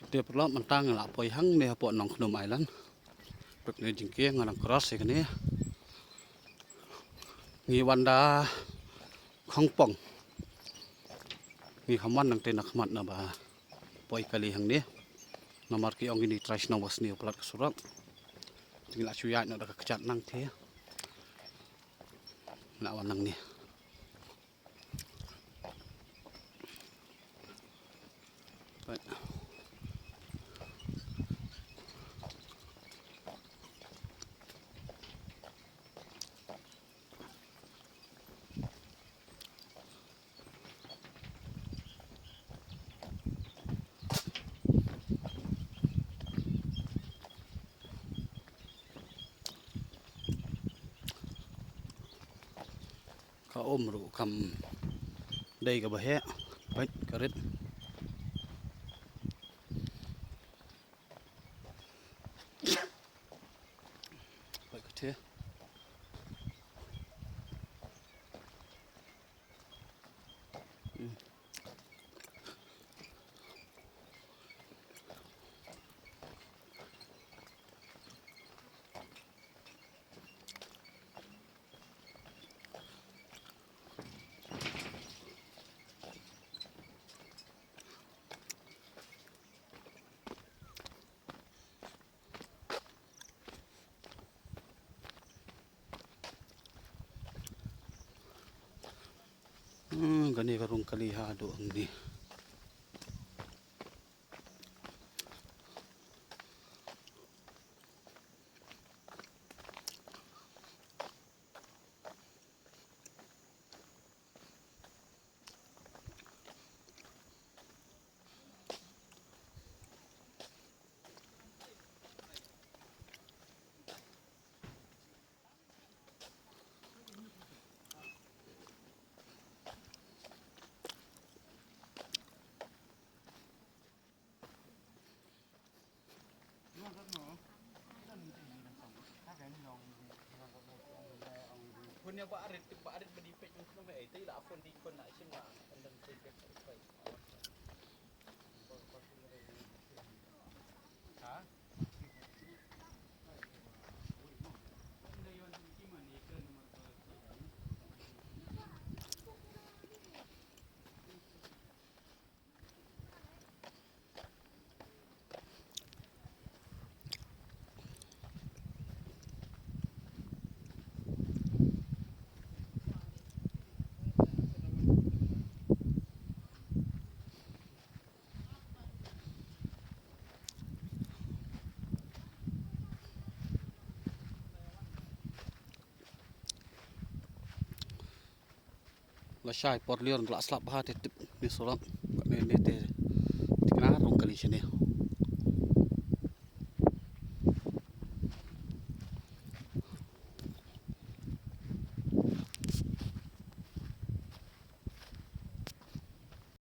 Dia perlu mentang la poi hang ne po nong Khnum Island. Pek ne jingke nganang cross ikene. Ngi wanda Khongpong. Ngi khaman nang te nakmat na ba poi kali hang ne. Nomor ki ong ini trash na was ni plat surat. Tingla suya no da kacat nang te. Na wan nang ni. Ka ru kam dai ka ba he bai karet bai ka the gani karung kali ha do ang ni punya ba arit bedipek nang mai tai la phone di kon na sim la andang tai ke pai ha la shai por lion la slap ha te ni solat ne te tikna rong kali sini